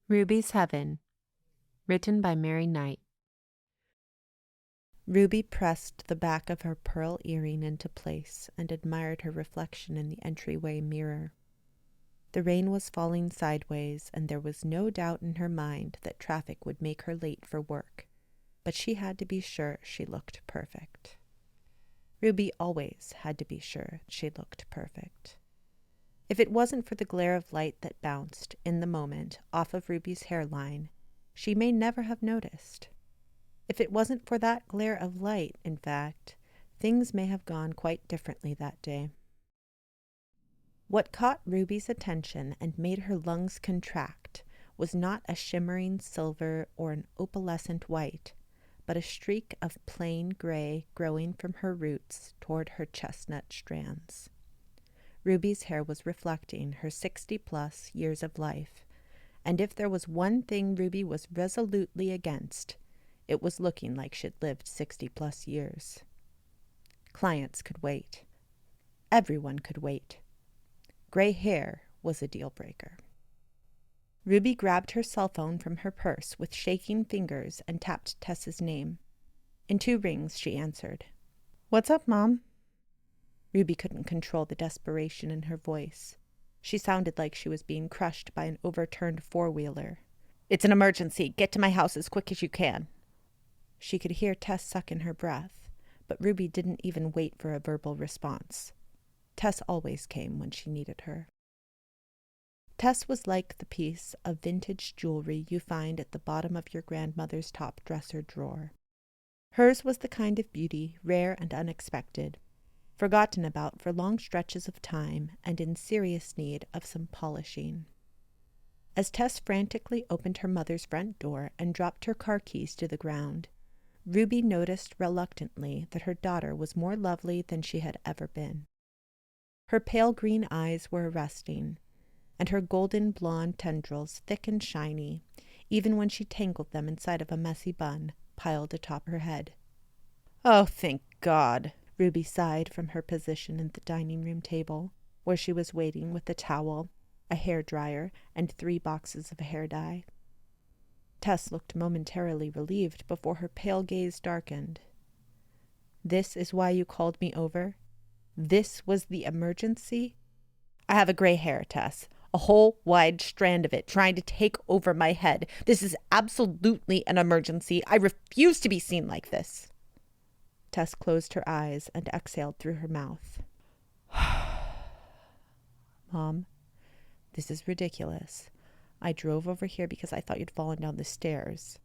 Ruby's Heaven, written by Mary Knight. Ruby pressed the back of her pearl earring into place and admired her reflection in the entryway mirror. The rain was falling sideways, and there was no doubt in her mind that traffic would make her late for work, but she had to be sure she looked perfect. Ruby always had to be sure she looked perfect. If it wasn't for the glare of light that bounced, in the moment, off of Ruby's hairline, she may never have noticed. If it wasn't for that glare of light, in fact, things may have gone quite differently that day. What caught Ruby's attention and made her lungs contract was not a shimmering silver or an opalescent white, but a streak of plain gray growing from her roots toward her chestnut strands. Ruby's hair was reflecting her 60-plus years of life, and if there was one thing Ruby was resolutely against, it was looking like she'd lived 60-plus years. Clients could wait. Everyone could wait. Gray hair was a deal-breaker. Ruby grabbed her cell phone from her purse with shaking fingers and tapped Tess's name. In 2 rings, she answered. "What's up, Mom?" Ruby couldn't control the desperation in her voice. She sounded like she was being crushed by an overturned four-wheeler. "It's an emergency. Get to my house as quick as you can." She could hear Tess suck in her breath, but Ruby didn't even wait for a verbal response. Tess always came when she needed her. Tess was like the piece of vintage jewelry you find at the bottom of your grandmother's top dresser drawer. Hers was the kind of beauty, rare and unexpected, forgotten about for long stretches of time and in serious need of some polishing. As Tess frantically opened her mother's front door and dropped her car keys to the ground, Ruby noticed reluctantly that her daughter was more lovely than she had ever been. Her pale green eyes were arresting, and her golden blonde tendrils, thick and shiny, even when she tangled them inside of a messy bun, piled atop her head. "Oh, thank God," Ruby sighed from her position at the dining room table, where she was waiting with a towel, a hair dryer, and 3 boxes of hair dye. Tess looked momentarily relieved before her pale gaze darkened. "This is why you called me over? This was the emergency?" "I have a gray hair, Tess. A whole wide strand of it trying to take over my head. This is absolutely an emergency. I refuse to be seen like this." Tess closed her eyes and exhaled through her mouth. "Mom, this is ridiculous. I drove over here because I thought you'd fallen down the stairs."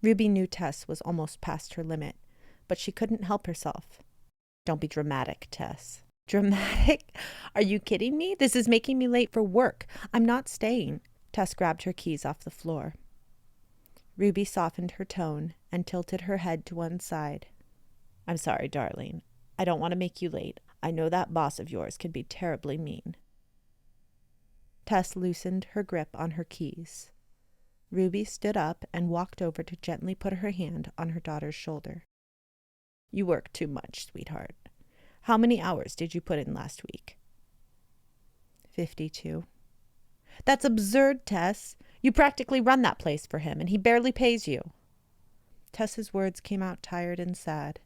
Ruby knew Tess was almost past her limit, but she couldn't help herself. "Don't be dramatic, Tess." "Dramatic? Are you kidding me? This is making me late for work. I'm not staying." Tess grabbed her keys off the floor. Ruby softened her tone and tilted her head to one side. "I'm sorry, darling. I don't want to make you late. I know that boss of yours can be terribly mean." Tess loosened her grip on her keys. Ruby stood up and walked over to gently put her hand on her daughter's shoulder. "You work too much, sweetheart. How many hours did you put in last week?" 52. "That's absurd, Tess. You practically run that place for him, and he barely pays you." Tess's words came out tired and sad.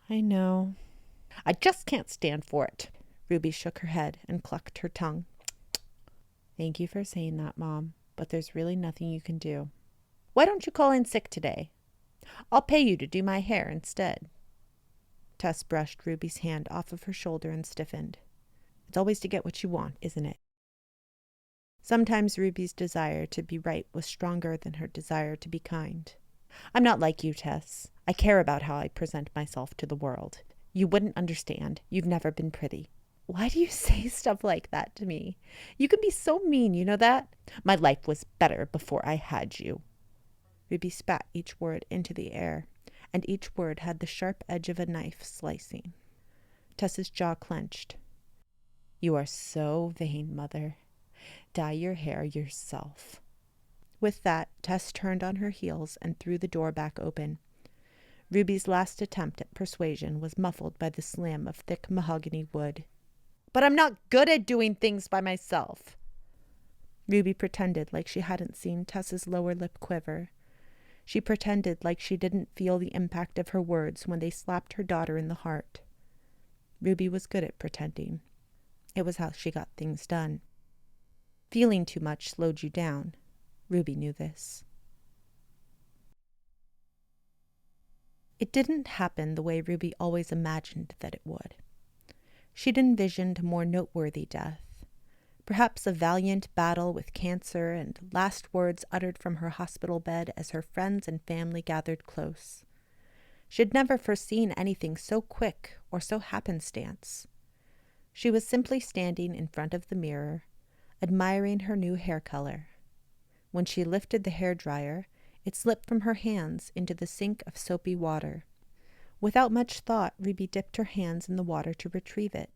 "I know. I just can't stand for it." Ruby shook her head and clucked her tongue. "Thank you for saying that, Mom, but there's really nothing you can do." "Why don't you call in sick today? I'll pay you to do my hair instead." Tess brushed Ruby's hand off of her shoulder and stiffened. "It's always to get what you want, isn't it?" Sometimes Ruby's desire to be right was stronger than her desire to be kind. "I'm not like you, Tess. I care about how I present myself to the world. You wouldn't understand. You've never been pretty." "Why do you say stuff like that to me? You can be so mean, you know that? My life was better before I had you." Ruby spat each word into the air, and each word had the sharp edge of a knife slicing. Tess's jaw clenched. "You are so vain, Mother. Dye your hair yourself." With that, Tess turned on her heels and threw the door back open. Ruby's last attempt at persuasion was muffled by the slam of thick mahogany wood. "But I'm not good at doing things by myself." Ruby pretended like she hadn't seen Tess's lower lip quiver. She pretended like she didn't feel the impact of her words when they slapped her daughter in the heart. Ruby was good at pretending. It was how she got things done. Feeling too much slowed you down. Ruby knew this. It didn't happen the way Ruby always imagined that it would. She'd envisioned a more noteworthy death. Perhaps a valiant battle with cancer and last words uttered from her hospital bed as her friends and family gathered close. She'd never foreseen anything so quick or so happenstance. She was simply standing in front of the mirror, admiring her new hair color. When she lifted the hairdryer, it slipped from her hands into the sink of soapy water. Without much thought, Ruby dipped her hands in the water to retrieve it,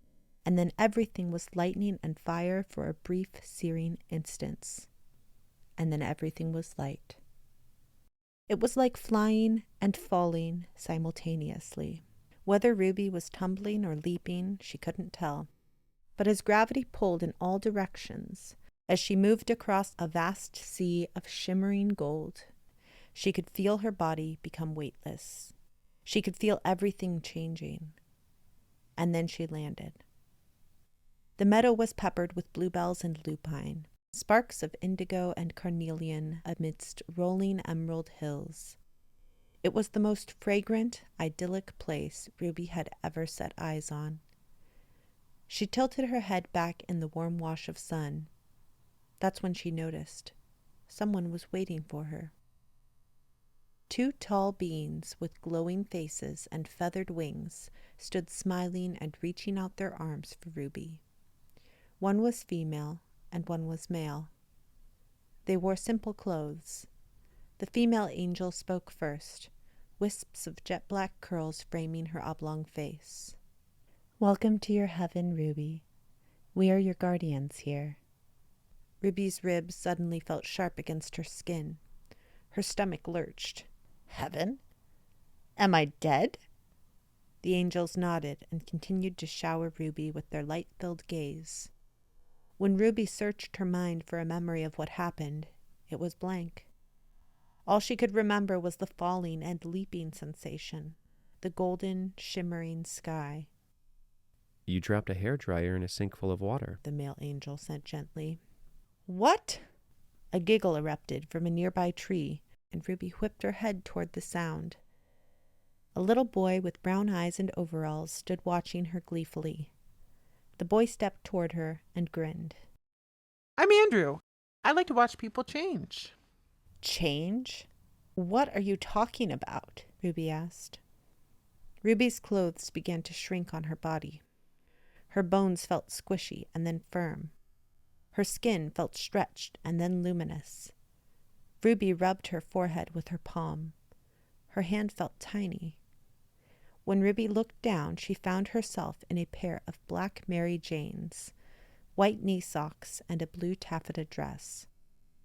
and then everything was lightning and fire for a brief, searing instance. And then everything was light. It was like flying and falling simultaneously. Whether Ruby was tumbling or leaping, she couldn't tell. But as gravity pulled in all directions, as she moved across a vast sea of shimmering gold, she could feel her body become weightless. She could feel everything changing. And then she landed. The meadow was peppered with bluebells and lupine, sparks of indigo and carnelian amidst rolling emerald hills. It was the most fragrant, idyllic place Ruby had ever set eyes on. She tilted her head back in the warm wash of sun. That's when she noticed. Someone was waiting for her. Two tall beings with glowing faces and feathered wings stood smiling and reaching out their arms for Ruby. One was female and one was male. They wore simple clothes. The female angel spoke first, wisps of jet black curls framing her oblong face. "Welcome to your heaven, Ruby. We are your guardians here." Ruby's ribs suddenly felt sharp against her skin. Her stomach lurched. "Heaven? Am I dead?" The angels nodded and continued to shower Ruby with their light-filled gaze. When Ruby searched her mind for a memory of what happened, it was blank. All she could remember was the falling and leaping sensation, the golden, shimmering sky. "You dropped a hairdryer in a sink full of water," the male angel said gently. "What?" A giggle erupted from a nearby tree, and Ruby whipped her head toward the sound. A little boy with brown eyes and overalls stood watching her gleefully. The boy stepped toward her and grinned. "I'm Andrew. I like to watch people change." "Change? What are you talking about?" Ruby asked. Ruby's clothes began to shrink on her body. Her bones felt squishy and then firm. Her skin felt stretched and then luminous. Ruby rubbed her forehead with her palm. Her hand felt tiny. When Ruby looked down, she found herself in a pair of black Mary Janes, white knee socks, and a blue taffeta dress.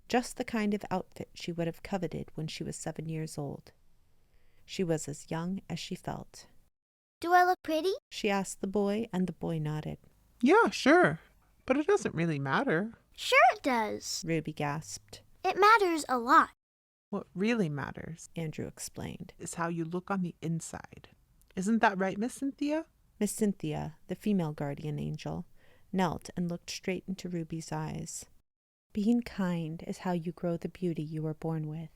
Just the kind of outfit she would have coveted when she was 7 years old. She was as young as she felt. "Do I look pretty?" she asked the boy, and the boy nodded. "Yeah, sure. But it doesn't really matter." "Sure it does. Ruby gasped. It matters a lot." "What really matters," Andrew explained, "is how you look on the inside. Isn't that right, Miss Cynthia?" Miss Cynthia, the female guardian angel, knelt and looked straight into Ruby's eyes. "Being kind is how you grow the beauty you were born with."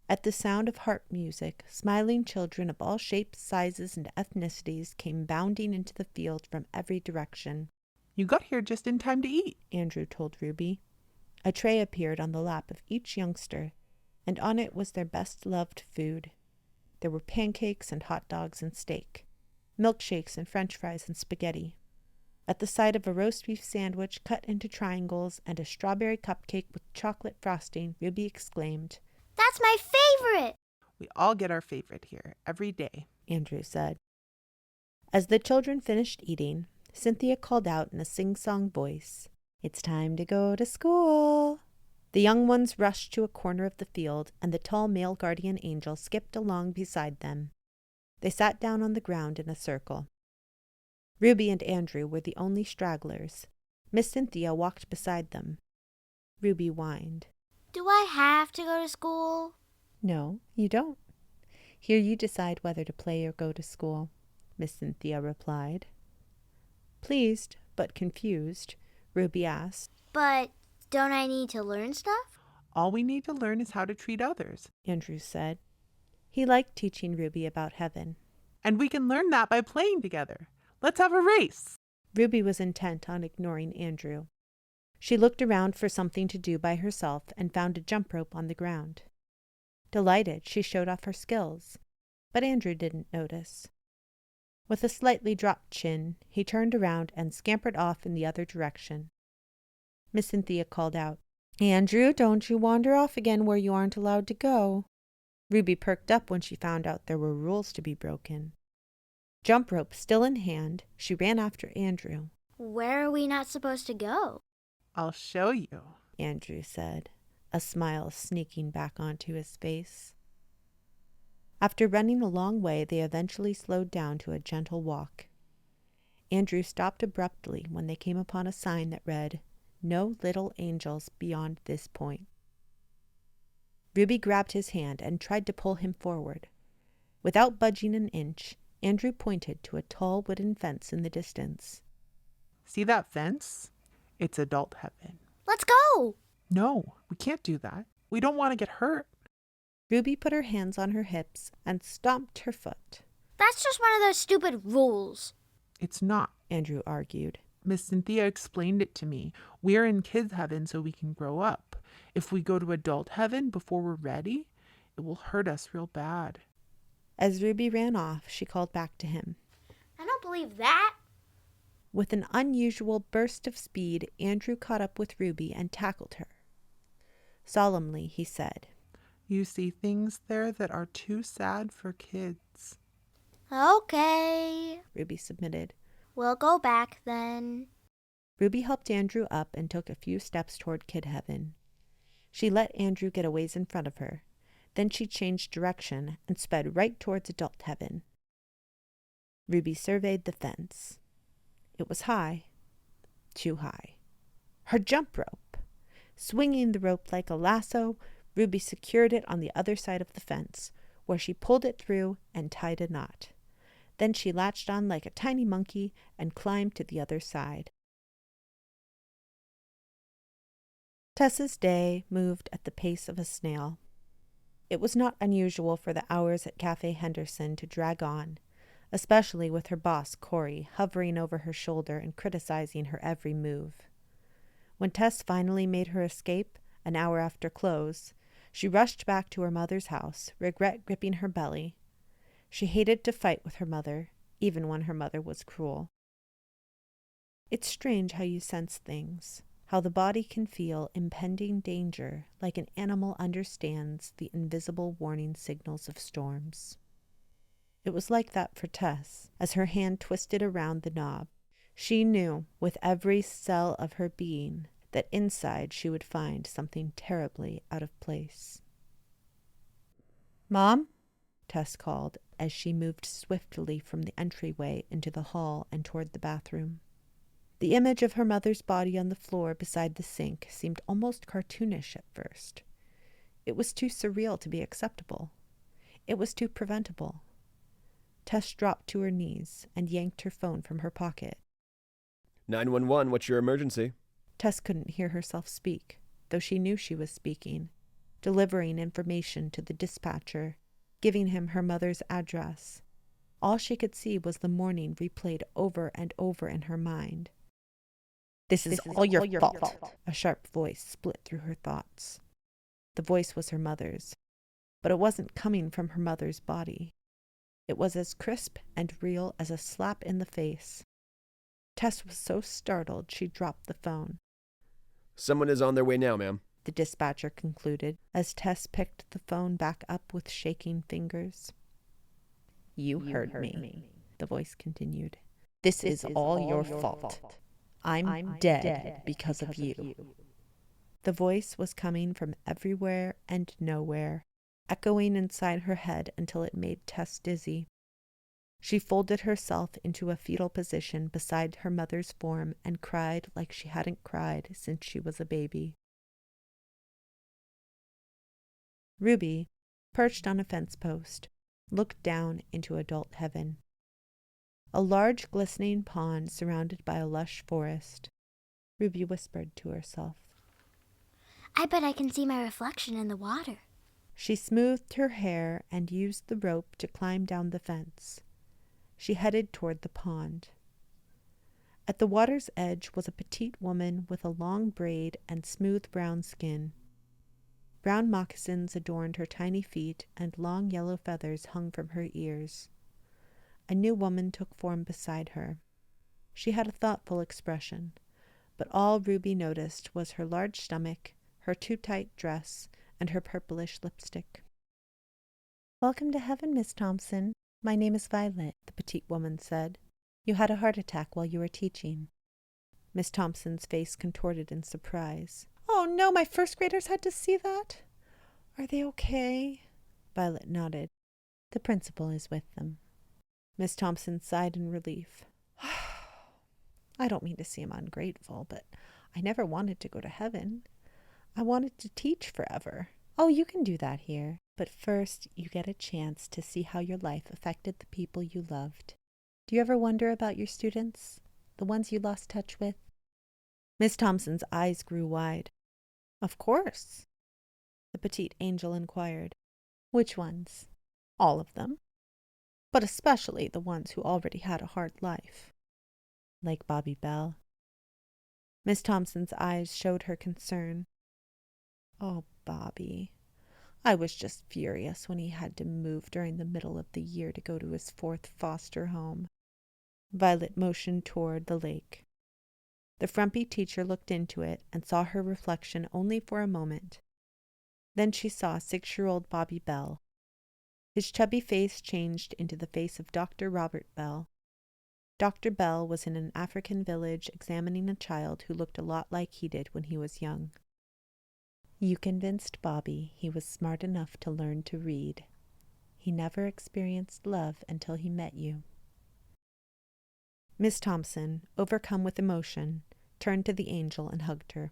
At the sound of harp music, smiling children of all shapes, sizes, and ethnicities came bounding into the field from every direction. "You got here just in time to eat," Andrew told Ruby. A tray appeared on the lap of each youngster, and on it was their best-loved food. There were pancakes and hot dogs and steak, milkshakes and french fries and spaghetti. At the sight of a roast beef sandwich cut into triangles and a strawberry cupcake with chocolate frosting, Ruby exclaimed, "That's my favorite!" "We all get our favorite here, every day," Andrew said. As the children finished eating, Cynthia called out in a sing-song voice, "It's time to go to school." The young ones rushed to a corner of the field, and the tall male guardian angel skipped along beside them. They sat down on the ground in a circle. Ruby and Andrew were the only stragglers. Miss Cynthia walked beside them. Ruby whined. Do I have to go to school? No, you don't. Here you decide whether to play or go to school, Miss Cynthia replied. Pleased, but confused, Ruby asked. But don't I need to learn stuff? All we need to learn is how to treat others. Andrew said. He liked teaching Ruby about heaven. And we can learn that by playing together. Let's have a race. Ruby was intent on ignoring Andrew. She looked around for something to do by herself and found a jump rope on the ground. Delighted, she showed off her skills, but Andrew didn't notice. With a slightly dropped chin, he turned around and scampered off in the other direction. Miss Cynthia called out, Andrew, don't you wander off again where you aren't allowed to go. Ruby perked up when she found out there were rules to be broken. Jump rope still in hand, she ran after Andrew. Where are we not supposed to go? I'll show you, Andrew said, a smile sneaking back onto his face. After running a long way, they eventually slowed down to a gentle walk. Andrew stopped abruptly when they came upon a sign that read, No little angels beyond this point. Ruby grabbed his hand and tried to pull him forward. Without budging an inch, Andrew pointed to a tall wooden fence in the distance. See that fence? It's adult heaven. Let's go! No, we can't do that. We don't want to get hurt. Ruby put her hands on her hips and stomped her foot. That's just one of those stupid rules. It's not, Andrew argued. Miss Cynthia explained it to me. We're in kids' heaven so we can grow up. If we go to adult heaven before we're ready, it will hurt us real bad. As Ruby ran off, she called back to him. I don't believe that. With an unusual burst of speed, Andrew caught up with Ruby and tackled her. Solemnly, he said, You see things there that are too sad for kids. Okay. Ruby submitted. We'll go back then. Ruby helped Andrew up and took a few steps toward kid heaven. She let Andrew get a ways in front of her. Then she changed direction and sped right towards adult heaven. Ruby surveyed the fence. It was high. Too high. Her jump rope. Swinging the rope like a lasso, Ruby secured it on the other side of the fence, where she pulled it through and tied a knot. Then she latched on like a tiny monkey and climbed to the other side. Tessa's day moved at the pace of a snail. It was not unusual for the hours at Cafe Henderson to drag on, especially with her boss, Corey, hovering over her shoulder and criticizing her every move. When Tess finally made her escape, an hour after close, she rushed back to her mother's house, regret gripping her belly. She hated to fight with her mother, even when her mother was cruel. It's strange how you sense things, how the body can feel impending danger like an animal understands the invisible warning signals of storms. It was like that for Tess, as her hand twisted around the knob. She knew, with every cell of her being, that inside she would find something terribly out of place. "Mom?" Tess called as she moved swiftly from the entryway into the hall and toward the bathroom. The image of her mother's body on the floor beside the sink seemed almost cartoonish at first. It was too surreal to be acceptable. It was too preventable. Tess dropped to her knees and yanked her phone from her pocket. 911, what's your emergency? Tess couldn't hear herself speak, though she knew she was speaking, delivering information to the dispatcher, giving him her mother's address. All she could see was the morning replayed over and over in her mind. This is all your fault. A sharp voice split through her thoughts. The voice was her mother's, but it wasn't coming from her mother's body. It was as crisp and real as a slap in the face. Tess was so startled she dropped the phone. Someone is on their way now, ma'am. The dispatcher concluded, as Tess picked the phone back up with shaking fingers. You heard me, the voice continued. This is all your fault. I'm dead because of you. The voice was coming from everywhere and nowhere, echoing inside her head until it made Tess dizzy. She folded herself into a fetal position beside her mother's form and cried like she hadn't cried since she was a baby. Ruby, perched on a fence post, looked down into adult heaven. A large glistening pond surrounded by a lush forest. Ruby whispered to herself. I bet I can see my reflection in the water. She smoothed her hair and used the rope to climb down the fence. She headed toward the pond. At the water's edge was a petite woman with a long braid and smooth brown skin. Brown moccasins adorned her tiny feet, and long yellow feathers hung from her ears. A new woman took form beside her. She had a thoughtful expression, but all Ruby noticed was her large stomach, her too-tight dress, and her purplish lipstick. "Welcome to heaven, Miss Thompson. My name is Violet," the petite woman said. "You had a heart attack while you were teaching." Miss Thompson's face contorted in surprise. "Oh, no, my first graders had to see that? Are they okay?" Violet nodded. "The principal is with them." Miss Thompson sighed in relief. "I don't mean to seem ungrateful, but I never wanted to go to heaven. I wanted to teach forever." "Oh, you can do that here. But first, you get a chance to see how your life affected the people you loved. Do you ever wonder about your students? The ones you lost touch with?" Miss Thompson's eyes grew wide. "Of course," the petite angel inquired. "Which ones?" "All of them, but especially the ones who already had a hard life." "Like Bobby Bell?" Miss Thompson's eyes showed her concern. "Oh, Bobby. I was just furious when he had to move during the middle of the year to go to his 4th foster home." Violet motioned toward the lake. The frumpy teacher looked into it and saw her reflection only for a moment. Then she saw 6-year-old Bobby Bell. His chubby face changed into the face of Dr. Robert Bell. Dr. Bell was in an African village examining a child who looked a lot like he did when he was young. "You convinced Bobby he was smart enough to learn to read. He never experienced love until he met you." Miss Thompson, overcome with emotion, turned to the angel and hugged her.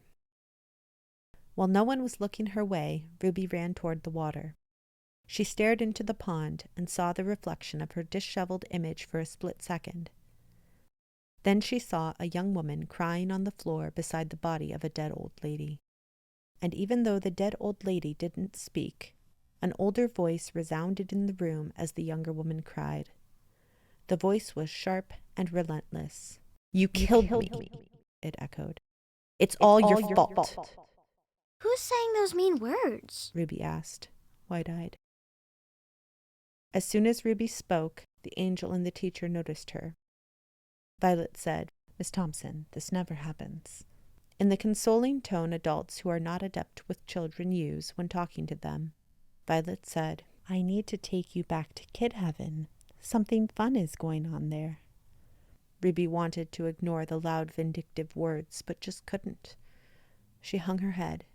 While no one was looking her way, Ruby ran toward the water. She stared into the pond and saw the reflection of her disheveled image for a split second. Then she saw a young woman crying on the floor beside the body of a dead old lady. And even though the dead old lady didn't speak, an older voice resounded in the room as the younger woman cried. The voice was sharp and relentless. You killed me, it echoed. It's all your fault. Who's saying those mean words? Ruby asked, wide-eyed. As soon as Ruby spoke, the angel and the teacher noticed her. Violet said, "Miss Thompson, this never happens." In the consoling tone adults who are not adept with children use when talking to them, Violet said, "I need to take you back to kid heaven. Something fun is going on there." Ruby wanted to ignore the loud, vindictive words, but just couldn't. She hung her head.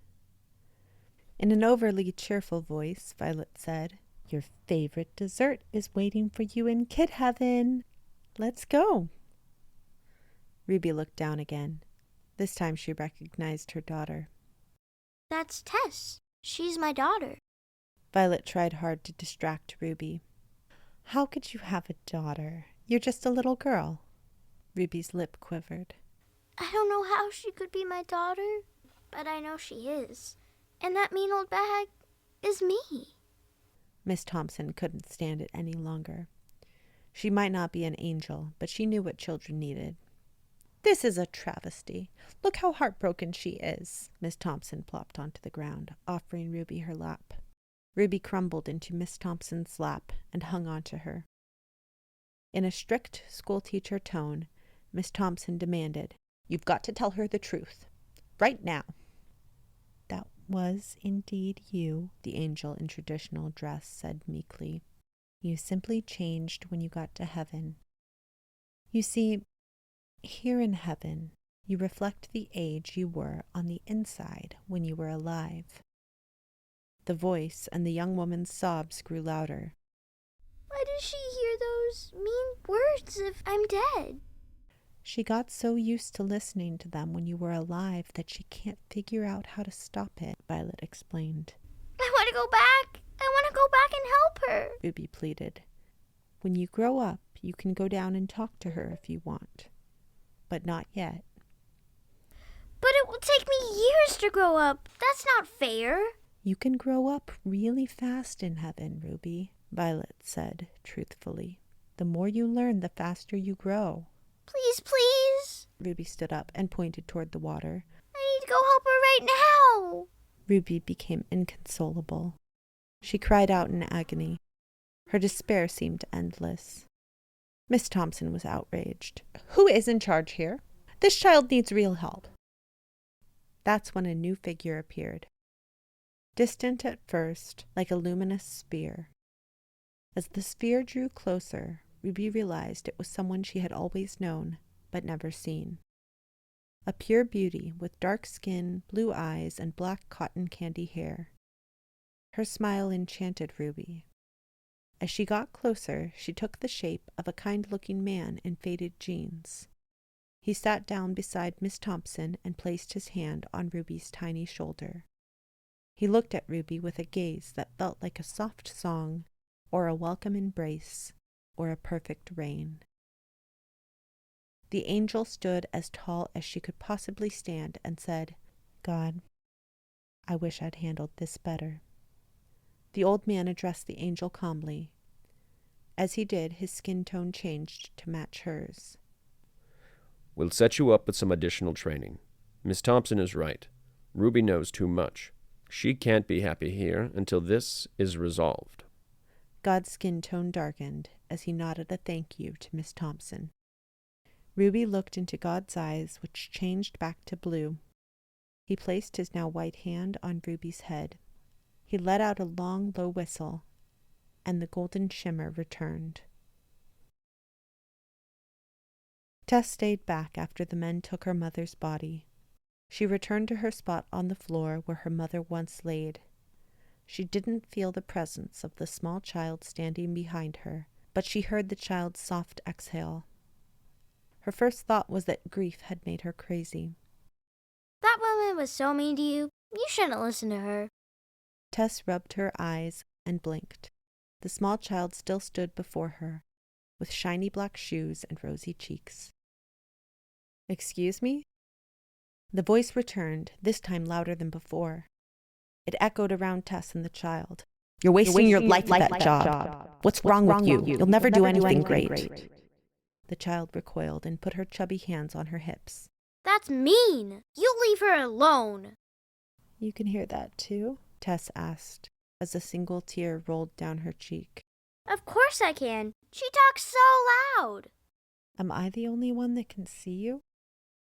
In an overly cheerful voice, Violet said, "Your favorite dessert is waiting for you in kid heaven. Let's go." Ruby looked down again. This time she recognized her daughter. That's Tess. She's my daughter. Violet tried hard to distract Ruby. "How could you have a daughter? You're just a little girl." Ruby's lip quivered. I don't know how she could be my daughter, but I know she is. And that mean old bag is me. Miss Thompson couldn't stand it any longer. She might not be an angel, but she knew what children needed. "This is a travesty. Look how heartbroken she is." Miss Thompson plopped onto the ground, offering Ruby her lap. Ruby crumbled into Miss Thompson's lap and hung onto her. In a strict schoolteacher tone, Miss Thompson demanded, "You've got to tell her the truth. Right now." "That was indeed you," the angel in traditional dress said meekly. "You simply changed when you got to heaven. You see, here in heaven, you reflect the age you were on the inside when you were alive." The voice and the young woman's sobs grew louder. Why does she hear those mean words if I'm dead? "She got so used to listening to them when you were alive that she can't figure out how to stop it," Violet explained. I want to go back. I want to go back and help her. Ruby pleaded. When you grow up, you can go down and talk to her if you want. But not yet. But it will take me years to grow up. That's not fair. You can grow up really fast in heaven, Ruby, Violet said truthfully. The more you learn, the faster you grow. Please, please. Ruby stood up and pointed toward the water. I need to go help her right now. Ruby became inconsolable. She cried out in agony. Her despair seemed endless. Miss Thompson was outraged. Who is in charge here? This child needs real help. That's when a new figure appeared. Distant at first, like a luminous sphere. As the sphere drew closer, Ruby realized it was someone she had always known, but never seen. A pure beauty with dark skin, blue eyes, and black cotton candy hair. Her smile enchanted Ruby. As she got closer, she took the shape of a kind-looking man in faded jeans. He sat down beside Miss Thompson and placed his hand on Ruby's tiny shoulder. He looked at Ruby with a gaze that felt like a soft song, or a welcome embrace, or a perfect rain. The angel stood as tall as she could possibly stand and said, God, I wish I'd handled this better. The old man addressed the angel calmly. As he did, his skin tone changed to match hers. We'll set you up with some additional training. Miss Thompson is right. Ruby knows too much. She can't be happy here until this is resolved. God's skin tone darkened as he nodded a thank you to Miss Thompson. Ruby looked into God's eyes, which changed back to blue. He placed his now white hand on Ruby's head. He let out a long, low whistle, and the golden shimmer returned. Tess stayed back after the men took her mother's body. She returned to her spot on the floor where her mother once laid. She didn't feel the presence of the small child standing behind her, but she heard the child's soft exhale. Her first thought was that grief had made her crazy. That woman was so mean to you. You shouldn't listen to her. Tess rubbed her eyes and blinked. The small child still stood before her, with shiny black shoes and rosy cheeks. Excuse me? The voice returned, this time louder than before. It echoed around Tess and the child. You're wasting your life at that job. What's wrong with you? You'll never do anything great. The child recoiled and put her chubby hands on her hips. That's mean. You leave her alone. You can hear that too? Tess asked, as a single tear rolled down her cheek. Of course I can. She talks so loud. Am I the only one that can see you?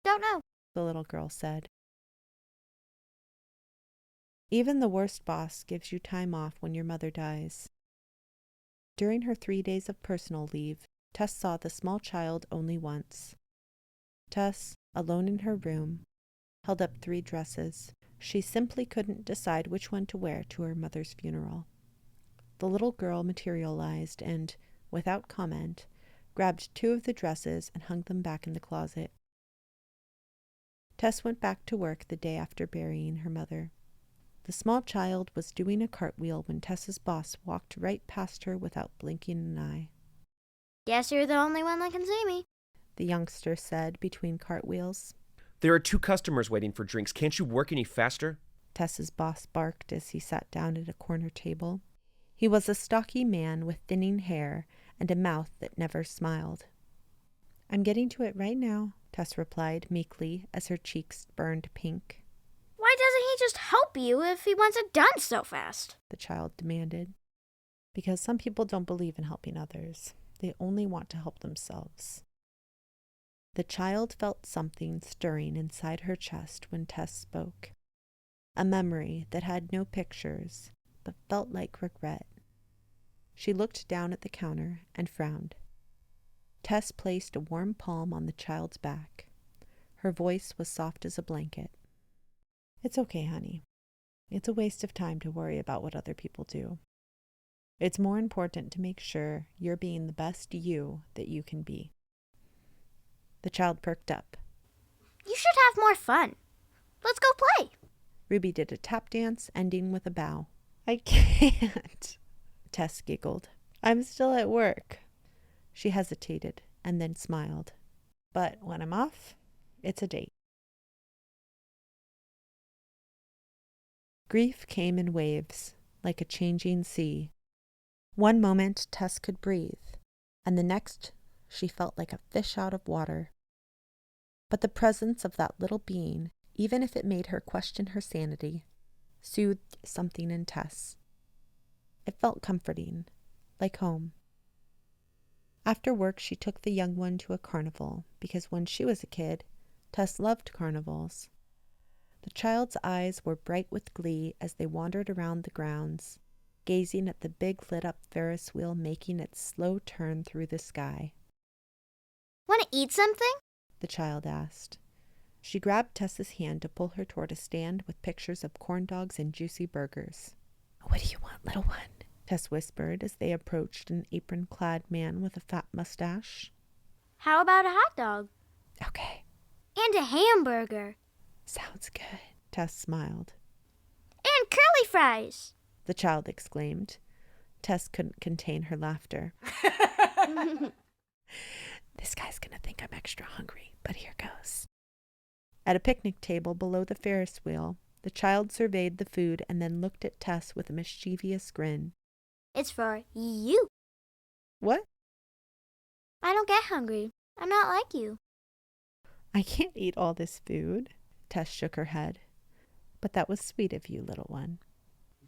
Don't know. The little girl said. Even the worst boss gives you time off when your mother dies. During her 3 days of personal leave, Tess saw the small child only once. Tess, alone in her room, held up 3 dresses. She simply couldn't decide which one to wear to her mother's funeral. The little girl materialized and, without comment, grabbed 2 of the dresses and hung them back in the closet. Tess went back to work the day after burying her mother. The small child was doing a cartwheel when Tess's boss walked right past her without blinking an eye. Guess you're the only one that can see me. The youngster said between cartwheels. There are 2 customers waiting for drinks. Can't you work any faster? Tess's boss barked as he sat down at a corner table. He was a stocky man with thinning hair and a mouth that never smiled. I'm getting to it right now, Tess replied meekly as her cheeks burned pink. Why doesn't he just help you if he wants it done so fast? The child demanded. Because some people don't believe in helping others. They only want to help themselves. The child felt something stirring inside her chest when Tess spoke. A memory that had no pictures, but felt like regret. She looked down at the counter and frowned. Tess placed a warm palm on the child's back. Her voice was soft as a blanket. It's okay, honey. It's a waste of time to worry about what other people do. It's more important to make sure you're being the best you that you can be. The child perked up. You should have more fun. Let's go play. Ruby did a tap dance, ending with a bow. I can't, Tess giggled. I'm still at work. She hesitated and then smiled. But when I'm off, it's a date. Grief came in waves, like a changing sea. One moment Tess could breathe, and the next she felt like a fish out of water. But the presence of that little being, even if it made her question her sanity, soothed something in Tess. It felt comforting, like home. After work, she took the young one to a carnival, because when she was a kid, Tess loved carnivals. The child's eyes were bright with glee as they wandered around the grounds, gazing at the big lit-up Ferris wheel making its slow turn through the sky. Want to eat something? The child asked. She grabbed Tess's hand to pull her toward a stand with pictures of corn dogs and juicy burgers. What do you want, little one? Tess whispered as they approached an apron-clad man with a fat mustache. How about a hot dog? Okay. And a hamburger. Sounds good. Tess smiled. And curly fries. The child exclaimed. Tess couldn't contain her laughter. This guy's gonna think I'm extra hungry, but here goes. At a picnic table below the Ferris wheel, the child surveyed the food and then looked at Tess with a mischievous grin. It's for you. What? I don't get hungry. I'm not like you. I can't eat all this food. Tess shook her head. But that was sweet of you, little one.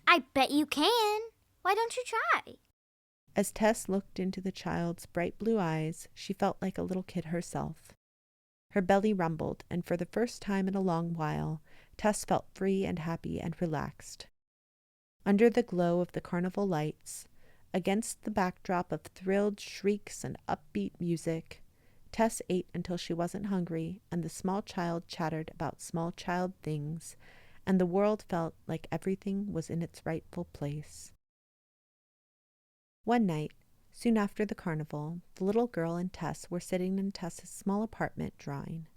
I bet you can. Why don't you try? As Tess looked into the child's bright blue eyes, she felt like a little kid herself. Her belly rumbled, and for the first time in a long while, Tess felt free and happy and relaxed. Under the glow of the carnival lights, against the backdrop of thrilled shrieks and upbeat music, Tess ate until she wasn't hungry, and the small child chattered about small child things, and the world felt like everything was in its rightful place. One night, soon after the carnival, the little girl and Tess were sitting in Tess's small apartment drawing.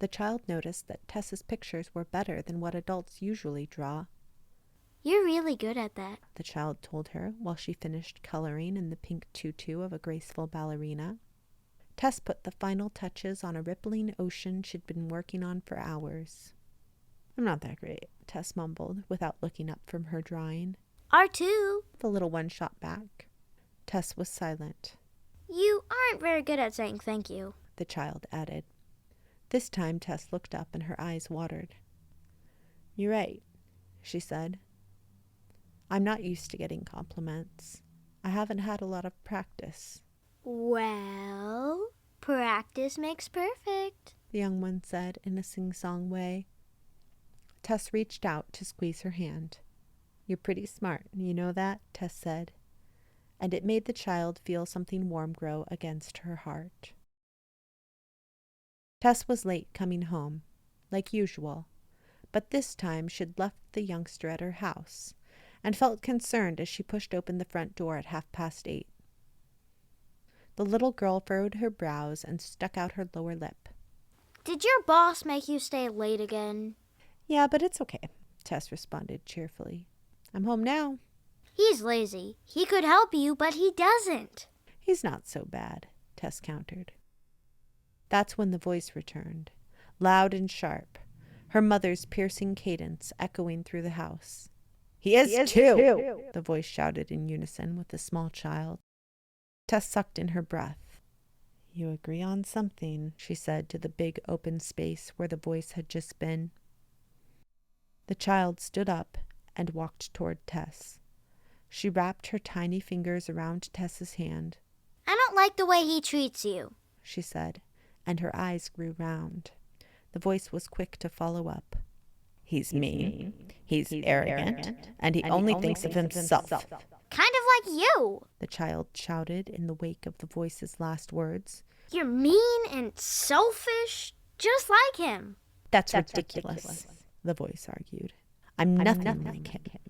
The child noticed that Tess's pictures were better than what adults usually draw. You're really good at that. The child told her while she finished coloring in the pink tutu of a graceful ballerina. Tess put the final touches on a rippling ocean she'd been working on for hours. I'm not that great, Tess mumbled without looking up from her drawing. R2. The little one shot back. Tess was silent. You aren't very good at saying thank you. The child added. This time Tess looked up and her eyes watered. You're right, she said. I'm not used to getting compliments. I haven't had a lot of practice. Well, practice makes perfect, The young one said in a sing-song way. Tess reached out to squeeze her hand. You're pretty smart, you know that? Tess said. And it made the child feel something warm grow against her heart. Tess was late coming home, like usual, but this time she'd left the youngster at her house, and felt concerned as she pushed open the front door at 8:30. The little girl furrowed her brows and stuck out her lower lip. Did your boss make you stay late again? Yeah, but it's okay, Tess responded cheerfully. I'm home now. He's lazy. He could help you, but he doesn't. He's not so bad, Tess countered. That's when the voice returned, loud and sharp, her mother's piercing cadence echoing through the house. He is too, the voice shouted in unison with the small child. Tess sucked in her breath. You agree on something, she said to the big open space where the voice had just been. The child stood up and walked toward Tess. She wrapped her tiny fingers around Tess's hand. I don't like the way he treats you, she said, and her eyes grew round. The voice was quick to follow up. He's mean, he's arrogant, and he only thinks of himself. Kind of like you. The child shouted in the wake of the voice's last words. You're mean and selfish, just like him. That's ridiculous, the voice argued. I'm nothing like him.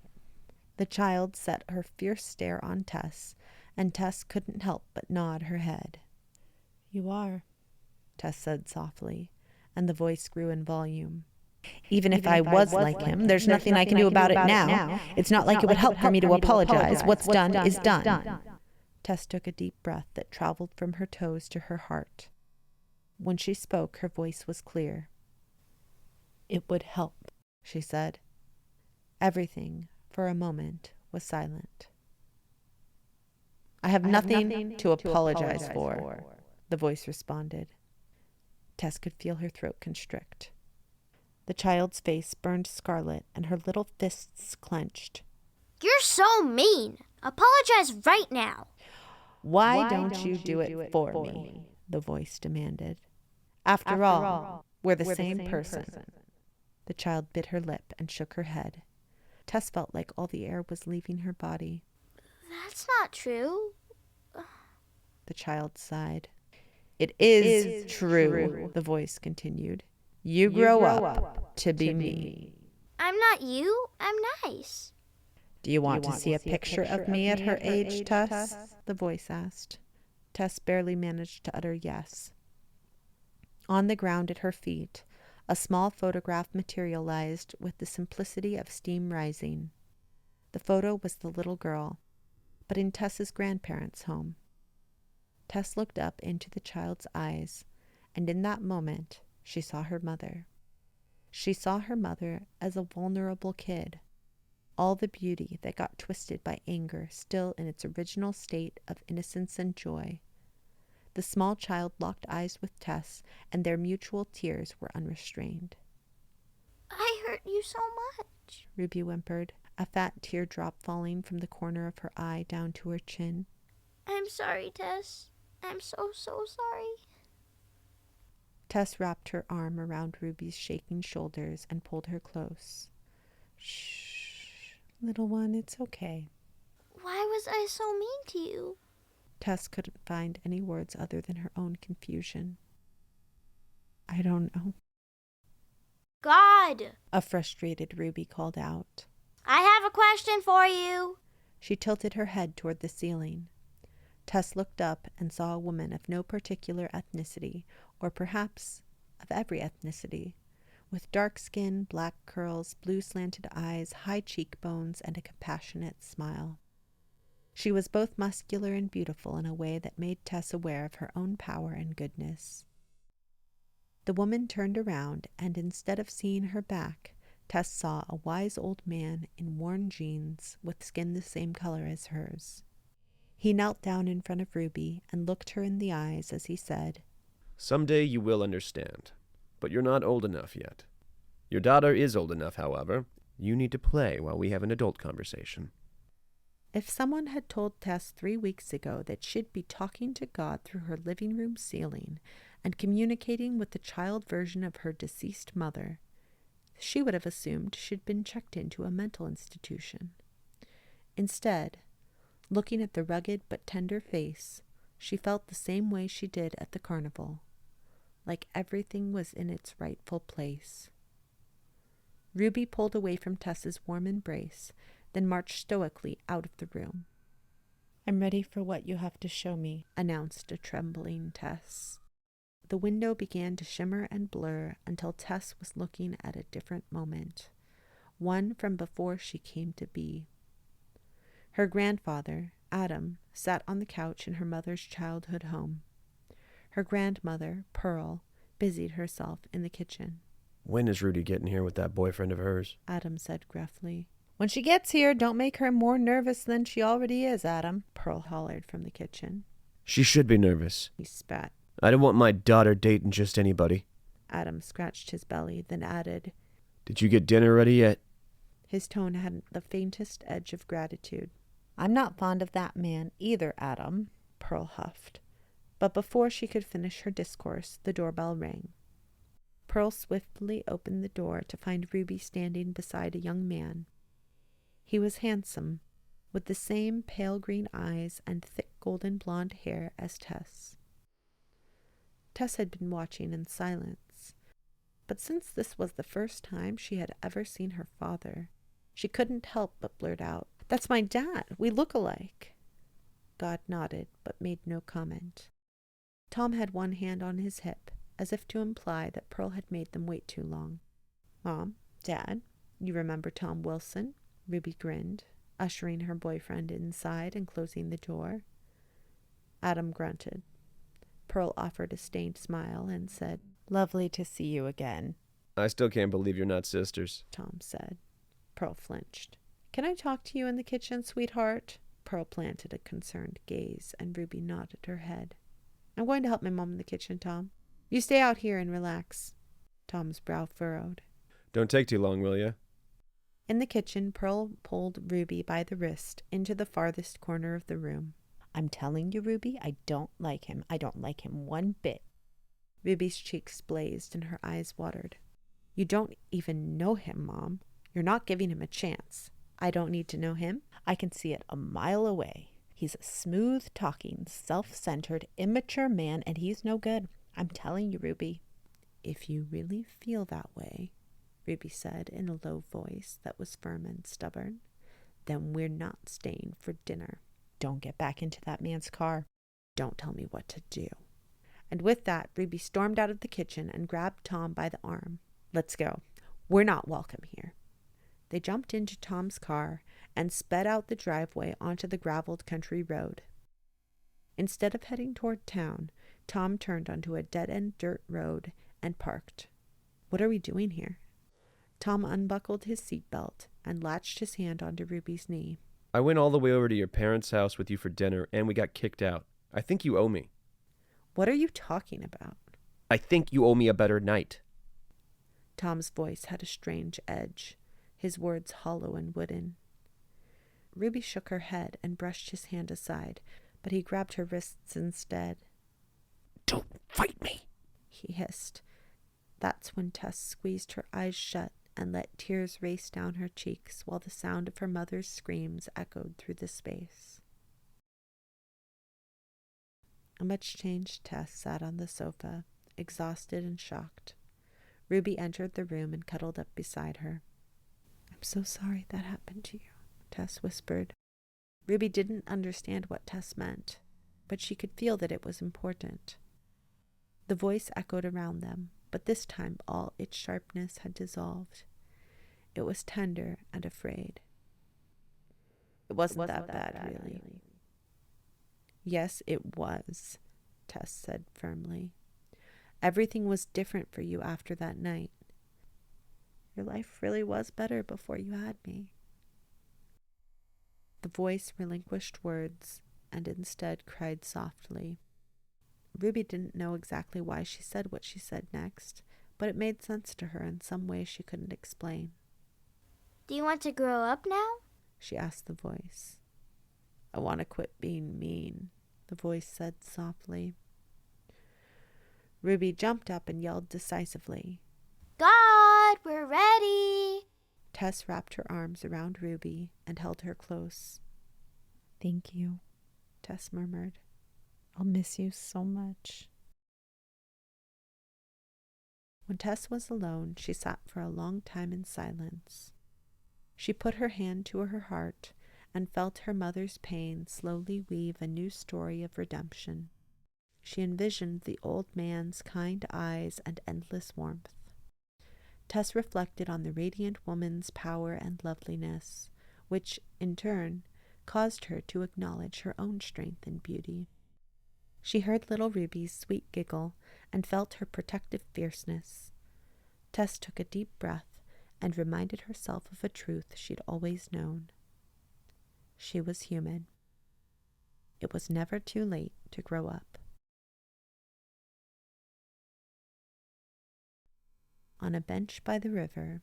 The child set her fierce stare on Tess, and Tess couldn't help but nod her head. You are, Tess said softly, and the voice grew in volume. Even if I was like him, there's nothing I can do about it now. It's not like it would help for me to apologize. What's done is done. Tess took a deep breath that traveled from her toes to her heart. When she spoke, her voice was clear. "It would help," she said. Everything, for a moment, was silent. "I have nothing to apologize for," the voice responded. Tess could feel her throat constrict. The child's face burned scarlet and her little fists clenched. You're so mean. Apologize right now. Why don't you do it for me? The voice demanded. After all, we're the same person. The child bit her lip and shook her head. Tess felt like all the air was leaving her body. That's not true. The child sighed. It is true, the voice continued. You grow up to be me. I'm not you. I'm nice. Do you want to see a picture of me at her age, Tess? The voice asked. Tess barely managed to utter yes. On the ground at her feet, a small photograph materialized with the simplicity of steam rising. The photo was the little girl, but in Tess's grandparents' home. Tess looked up into the child's eyes, and in that moment, she saw her mother. She saw her mother as a vulnerable kid, all the beauty that got twisted by anger still in its original state of innocence and joy. The small child locked eyes with Tess, and their mutual tears were unrestrained. I hurt you so much, Ruby whimpered, a fat teardrop falling from the corner of her eye down to her chin. I'm sorry, Tess. I'm so sorry. Tess wrapped her arm around Ruby's shaking shoulders and pulled her close. Shh, little one, it's okay. Why was I so mean to you? Tess couldn't find any words other than her own confusion. I don't know. God! A frustrated Ruby called out. I have a question for you. She tilted her head toward the ceiling. Tess looked up and saw a woman of no particular ethnicity, or perhaps of every ethnicity, with dark skin, black curls, blue slanted eyes, high cheekbones, and a compassionate smile. She was both muscular and beautiful in a way that made Tess aware of her own power and goodness. The woman turned around, and instead of seeing her back, Tess saw a wise old man in worn jeans with skin the same color as hers. He knelt down in front of Ruby and looked her in the eyes as he said, Someday you will understand, but you're not old enough yet. Your daughter is old enough, however. You need to play while we have an adult conversation. If someone had told Tess 3 weeks ago that she'd be talking to God through her living room ceiling and communicating with the child version of her deceased mother, she would have assumed she'd been checked into a mental institution. Instead, looking at the rugged but tender face, she felt the same way she did at the carnival, like everything was in its rightful place. Ruby pulled away from Tess's warm embrace, then marched stoically out of the room. I'm ready for what you have to show me, announced a trembling Tess. The window began to shimmer and blur until Tess was looking at a different moment, one from before she came to be. Her grandfather, Adam, sat on the couch in her mother's childhood home. Her grandmother, Pearl, busied herself in the kitchen. When is Rudy getting here with that boyfriend of hers? Adam said gruffly. When she gets here, don't make her more nervous than she already is, Adam, Pearl hollered from the kitchen. She should be nervous. He spat. I don't want my daughter dating just anybody. Adam scratched his belly, then added, Did you get dinner ready yet? His tone hadn't the faintest edge of gratitude. I'm not fond of that man either, Adam, Pearl huffed. But before she could finish her discourse, the doorbell rang. Pearl swiftly opened the door to find Ruby standing beside a young man. He was handsome, with the same pale green eyes and thick golden blonde hair as Tess. Tess had been watching in silence, but since this was the first time she had ever seen her father, she couldn't help but blurt out, That's my dad. We look alike. God nodded, but made no comment. Tom had one hand on his hip, as if to imply that Pearl had made them wait too long. Mom, Dad, you remember Tom Wilson? Ruby grinned, ushering her boyfriend inside and closing the door. Adam grunted. Pearl offered a stained smile and said, "Lovely to see you again," I still can't believe you're not sisters. Tom said. Pearl flinched. "Can I talk to you in the kitchen, sweetheart?" Pearl planted a concerned gaze, and Ruby nodded her head. "I'm going to help my mom in the kitchen, Tom. You stay out here and relax." Tom's brow furrowed. Don't take too long, will you? In the kitchen, Pearl pulled Ruby by the wrist into the farthest corner of the room. "I'm telling you, Ruby, I don't like him. I don't like him one bit." Ruby's cheeks blazed and her eyes watered. "You don't even know him, Mom. You're not giving him a chance." "I don't need to know him. I can see it a mile away. He's a smooth-talking, self-centered, immature man, and he's no good. I'm telling you, Ruby." "If you really feel that way," Ruby said in a low voice that was firm and stubborn, "then we're not staying for dinner. Don't get back into that man's car. Don't tell me what to do." And with that, Ruby stormed out of the kitchen and grabbed Tom by the arm. "Let's go. We're not welcome here." They jumped into Tom's car and sped out the driveway onto the graveled country road. Instead of heading toward town, Tom turned onto a dead-end dirt road and parked. "What are we doing here?" Tom unbuckled his seatbelt and latched his hand onto Ruby's knee. I went all the way over to your parents' house with you for dinner, and we got kicked out. I think you owe me. "What are you talking about?" I think you owe me a better night. Tom's voice had a strange edge, his words hollow and wooden. Ruby shook her head and brushed his hand aside, but he grabbed her wrists instead. Don't fight me, he hissed. That's when Tess squeezed her eyes shut and let tears race down her cheeks while the sound of her mother's screams echoed through the space. A much-changed Tess sat on the sofa, exhausted and shocked. Ruby entered the room and cuddled up beside her. "I'm so sorry that happened to you," Tess whispered. Ruby didn't understand what Tess meant, but she could feel that it was important. The voice echoed around them, but this time all its sharpness had dissolved. It was tender and afraid. "It wasn't that bad, really." "Yes, it was," Tess said firmly. "Everything was different for you after that night. Your life really was better before you had me." The voice relinquished words and instead cried softly. Ruby didn't know exactly why she said what she said next, but it made sense to her in some way she couldn't explain. Do you want to grow up now? She asked the voice. "I want to quit being mean," the voice said softly. Ruby jumped up and yelled decisively, God, we're ready! Tess wrapped her arms around Ruby and held her close. "Thank you," Tess murmured. "I'll miss you so much." When Tess was alone, she sat for a long time in silence. She put her hand to her heart and felt her mother's pain slowly weave a new story of redemption. She envisioned the old man's kind eyes and endless warmth. Tess reflected on the radiant woman's power and loveliness, which, in turn, caused her to acknowledge her own strength and beauty. She heard little Ruby's sweet giggle and felt her protective fierceness. Tess took a deep breath and reminded herself of a truth she'd always known. She was human. It was never too late to grow up. On a bench by the river,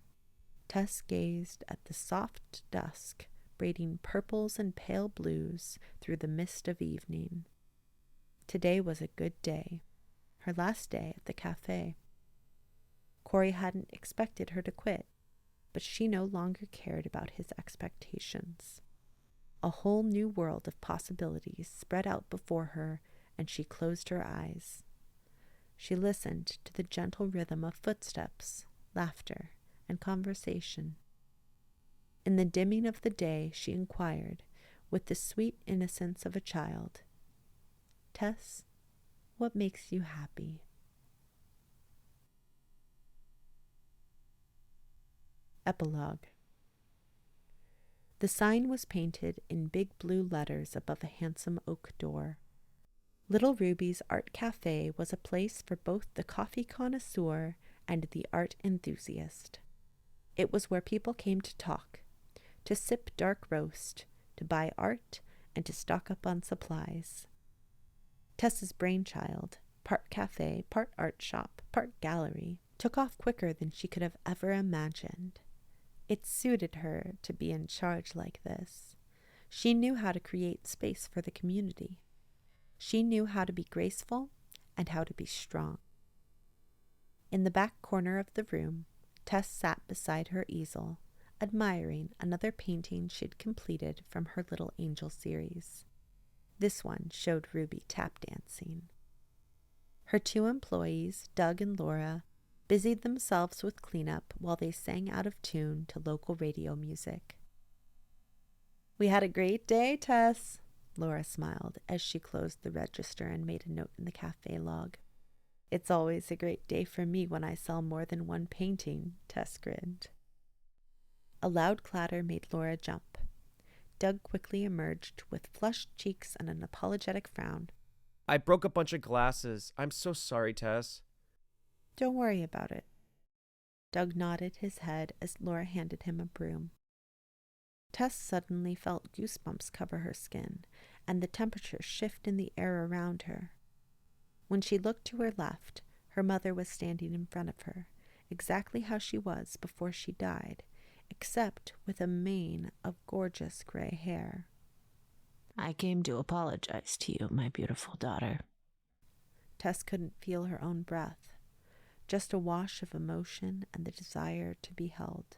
Tess gazed at the soft dusk braiding purples and pale blues through the mist of evening. Today was a good day, her last day at the cafe. Corey hadn't expected her to quit, but she no longer cared about his expectations. A whole new world of possibilities spread out before her, and she closed her eyes. She listened to the gentle rhythm of footsteps, laughter, and conversation. In the dimming of the day, she inquired, with the sweet innocence of a child, "Tess, what makes you happy?" Epilogue. The sign was painted in big blue letters above a handsome oak door. Little Ruby's Art Cafe was a place for both the coffee connoisseur and the art enthusiast. It was where people came to talk, to sip dark roast, to buy art, and to stock up on supplies. Tess's brainchild, part cafe, part art shop, part gallery, took off quicker than she could have ever imagined. It suited her to be in charge like this. She knew how to create space for the community. She knew how to be graceful and how to be strong. In the back corner of the room, Tess sat beside her easel, admiring another painting she'd completed from her Little Angel series. This one showed Ruby tap dancing. Her two employees, Doug and Laura, busied themselves with cleanup while they sang out of tune to local radio music. "We had a great day, Tess," Laura smiled as she closed the register and made a note in the cafe log. "It's always a great day for me when I sell more than one painting," Tess grinned. A loud clatter made Laura jump. Doug quickly emerged with flushed cheeks and an apologetic frown. I broke a bunch of glasses. I'm so sorry, Tess. "Don't worry about it." Doug nodded his head as Laura handed him a broom. Tess suddenly felt goosebumps cover her skin and the temperature shift in the air around her. When she looked to her left, her mother was standing in front of her, exactly how she was before she died, except with a mane of gorgeous gray hair. I came to apologize to you, my beautiful daughter. Tess couldn't feel her own breath, just a wash of emotion and the desire to be held.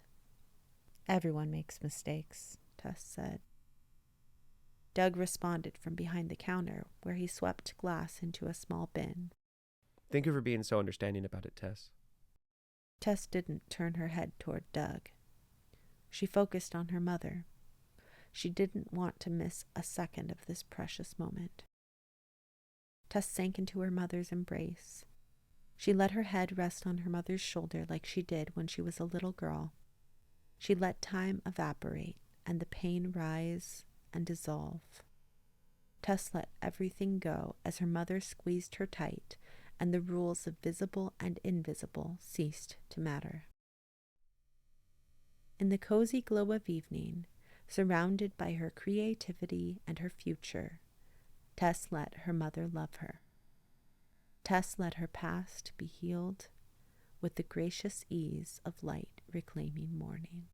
"Everyone makes mistakes," Tess said. Doug responded from behind the counter, where he swept glass into a small bin. Thank you for being so understanding about it, Tess. Tess didn't turn her head toward Doug. She focused on her mother. She didn't want to miss a second of this precious moment. Tess sank into her mother's embrace. She let her head rest on her mother's shoulder like she did when she was a little girl. She let time evaporate and the pain rise and dissolve. Tess let everything go as her mother squeezed her tight and the rules of visible and invisible ceased to matter. In the cozy glow of evening, surrounded by her creativity and her future, Tess let her mother love her. Tess let her past be healed with the gracious ease of light reclaiming morning.